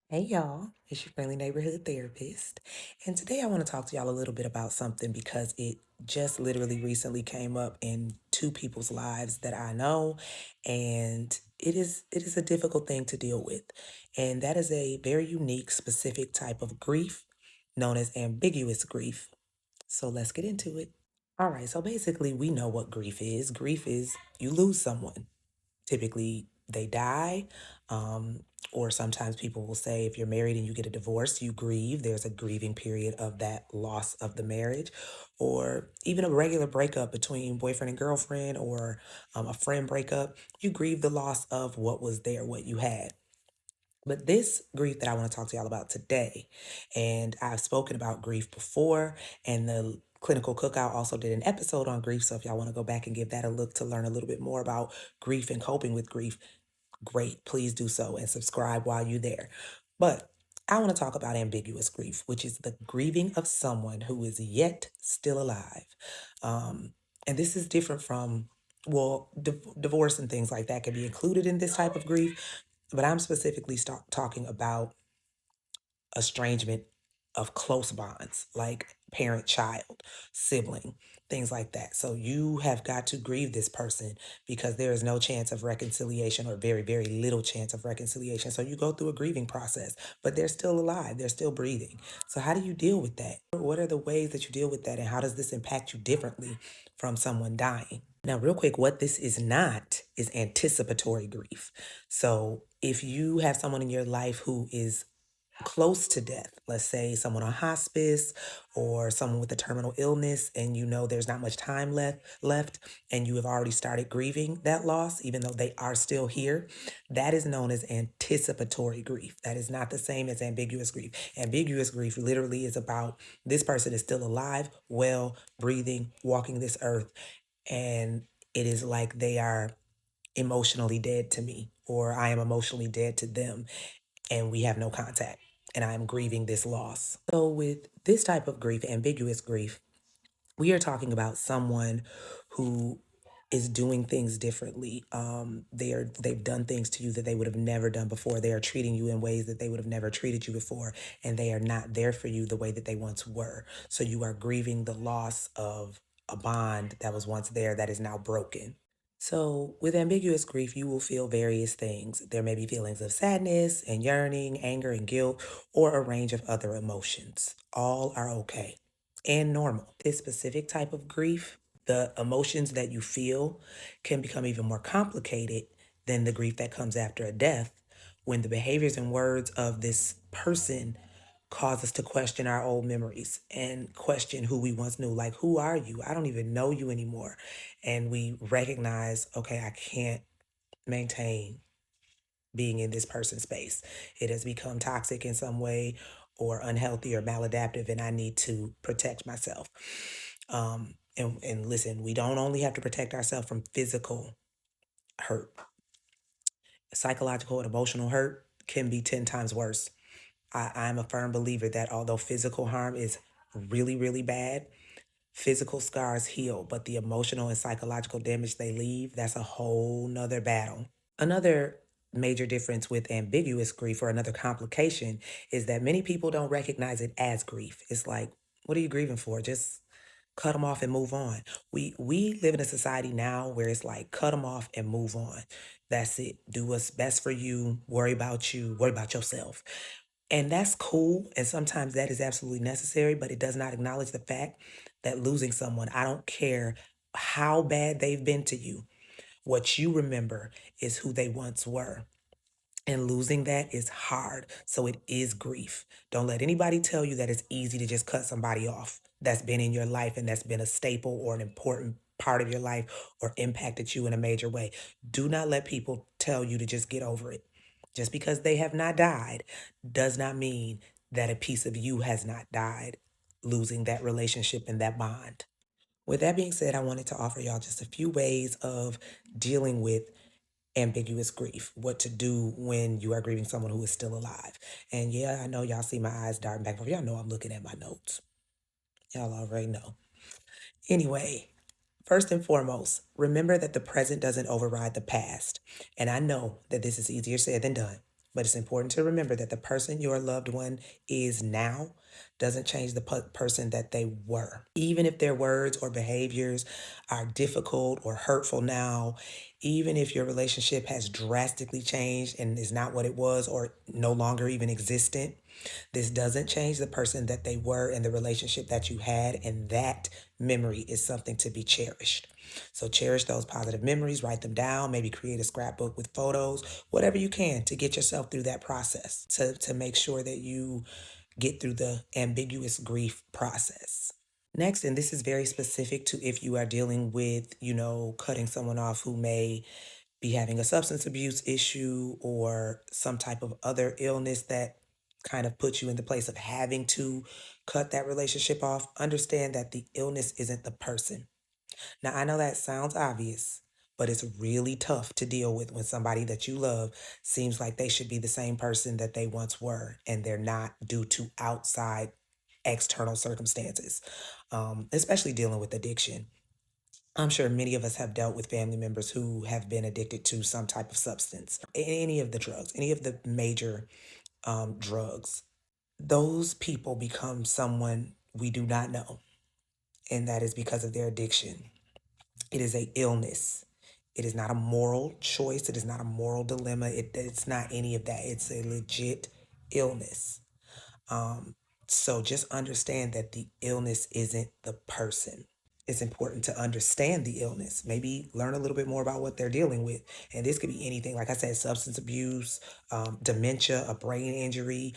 Hey y'all, it's your friendly neighborhood therapist. And today I want to talk to y'all a little bit about something because it just literally recently came up in two people's lives that I know, and it is a difficult thing to deal with. And that is a very unique, specific type of grief known as ambiguous grief. So let's get into it. All right, so basically we know what grief is. Grief is you lose someone. Typically they die, um, or sometimes people will say if you're married and you get a divorce, you grieve. There's a grieving period of that loss of the marriage, or even a regular breakup between boyfriend and girlfriend, or a friend breakup. You grieve the loss of what was there, what you had. But this grief that I want to talk to y'all about today, and I've spoken about grief before, and the Clinical Cookout also did an episode on grief. So if y'all want to go back and give that a look to learn a little bit more about grief and coping with grief, great. Please do so and subscribe while you're there. But I want to talk about ambiguous grief, which is the grieving of someone who is yet still alive. Um, and this is different from, well, divorce and things like that can be included in this type of grief, but I'm specifically talking about estrangement of close bonds like parent child, sibling, things like that. So you have got to grieve this person because there is no chance of reconciliation, or very, very little chance of reconciliation. So you go through a grieving process, but they're still alive, they're still breathing. So how do you deal with that? What are the ways that you deal with that, and how does this impact you differently from someone dying? Now, real quick, what this is not is anticipatory grief. So if you have someone in your life who is close to death, let's say someone on hospice or someone with a terminal illness, and you know there's not much time left, and you have already started grieving that loss even though they are still here, that is known as anticipatory grief. That is not the same as ambiguous grief. Ambiguous grief literally is about this person is still alive, well, breathing, walking this earth, and it is like they are emotionally dead to me, or I am emotionally dead to them, and we have no contact, and I am grieving this loss. So, with this type of grief, ambiguous grief, we are talking about someone who is doing things differently. They've done things to you that they would have never done before. They are treating you in ways that they would have never treated you before, and they are not there for you the way that they once were. So you are grieving the loss of a bond that was once there that is now broken. So, with ambiguous grief, you will feel various things. There may be feelings of sadness and yearning, anger and guilt, or a range of other emotions. All are okay and normal. This specific type of grief, the emotions that you feel can become even more complicated than the grief that comes after a death, when the behaviors and words of this person cause us to question our old memories and question who we once knew. Like, who are you? I don't even know you anymore. And we recognize, okay, I can't maintain being in this person's space. It has become toxic in some way, or unhealthy or maladaptive, and I need to protect myself. And listen, we don't only have to protect ourselves from physical hurt, psychological and emotional hurt can be 10 times worse. I'm a firm believer that although physical harm is really, really bad, physical scars heal, but the emotional and psychological damage they leave, that's a whole nother battle. Another major difference with ambiguous grief, or another complication, is that many people don't recognize it as grief. It's like, what are you grieving for? Just cut them off and move on. We live in a society now where it's like cut them off and move on. That's it. Do what's best for you. Worry about you. Worry about yourself. And that's cool. And sometimes that is absolutely necessary, but it does not acknowledge the fact that losing someone, I don't care how bad they've been to you, what you remember is who they once were. And losing that is hard. So it is grief. Don't let anybody tell you that it's easy to just cut somebody off that's been in your life and that's been a staple or an important part of your life or impacted you in a major way. Do not let people tell you to just get over it. Just because they have not died does not mean that a piece of you has not died, losing that relationship and that bond. With that being said, I wanted to offer y'all just a few ways of dealing with ambiguous grief, what to do when you are grieving someone who is still alive. And yeah, I know y'all see my eyes darting back and forth. Y'all know I'm looking at my notes. Y'all already know. Anyway, first and foremost, remember that the present doesn't override the past. And I know that this is easier said than done, But it's important to remember that the person your loved one is now doesn't change the person that they were. Even if their words or behaviors are difficult or hurtful now, even if your relationship has drastically changed and is not what it was or no longer even existent, this doesn't change the person that they were and the relationship that you had. And that memory is something to be cherished. So cherish those positive memories, write them down, maybe create a scrapbook with photos, whatever you can to get yourself through that process, to make sure that you get through the ambiguous grief process. Next, and this is very specific to if you are dealing with, cutting someone off who may be having a substance abuse issue or some type of other illness that kind of puts you in the place of having to cut that relationship off. Understand that the illness isn't the person. Now, I know that sounds obvious, but it's really tough to deal with when somebody that you love seems like they should be the same person that they once were, and they're not due to outside external circumstances, especially dealing with addiction. I'm sure many of us have dealt with family members who have been addicted to some type of substance, any of the drugs, any of the major drugs. Those people become someone we do not know, and that is because of their addiction. It is a illness. It is not a moral choice. It is not a moral dilemma. It's not any of that. It's a legit illness. Um, so just understand that the illness isn't the person. It's important to understand the illness, maybe learn a little bit more about what they're dealing with. And this could be anything, like I said, substance abuse, dementia, a brain injury,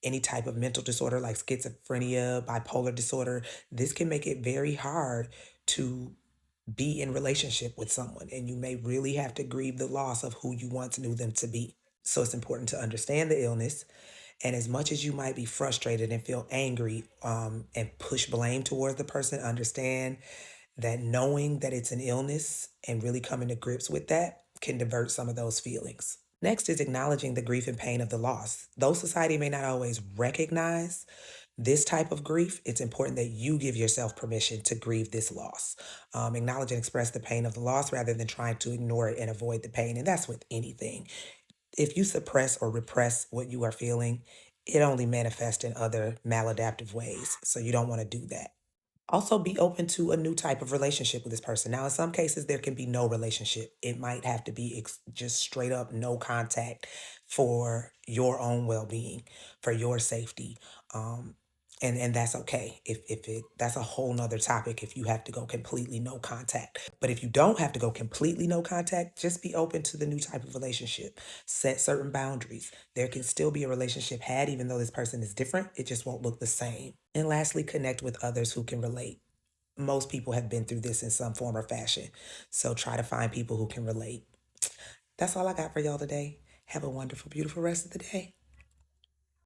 any type of mental disorder like schizophrenia, bipolar disorder. This can make it very hard to be in relationship with someone, and you may really have to grieve the loss of who you once knew them to be. So it's important to understand the illness, and as much as you might be frustrated and feel angry, and push blame towards the person, understand that knowing that it's an illness and really coming to grips with that can divert some of those feelings. Next is acknowledging the grief and pain of the loss. Though society may not always recognize this type of grief, it's important that you give yourself permission to grieve this loss. Acknowledge and express the pain of the loss rather than trying to ignore it and avoid the pain. And that's with anything. If you suppress or repress what you are feeling, it only manifests in other maladaptive ways. So you don't want to do that. Also, be open to a new type of relationship with this person. Now, in some cases, there can be no relationship. It might have to be just straight up no contact for your own well being, for your safety. Um, and that's okay. If it that's a whole nother topic if you have to go completely no contact. But if you don't have to go completely no contact, just be open to the new type of relationship. Set certain boundaries. There can still be a relationship had even though this person is different. It just won't look the same. And lastly, connect with others who can relate. Most people have been through this in some form or fashion. So try to find people who can relate. That's all I got for y'all today. Have a wonderful, beautiful rest of the day.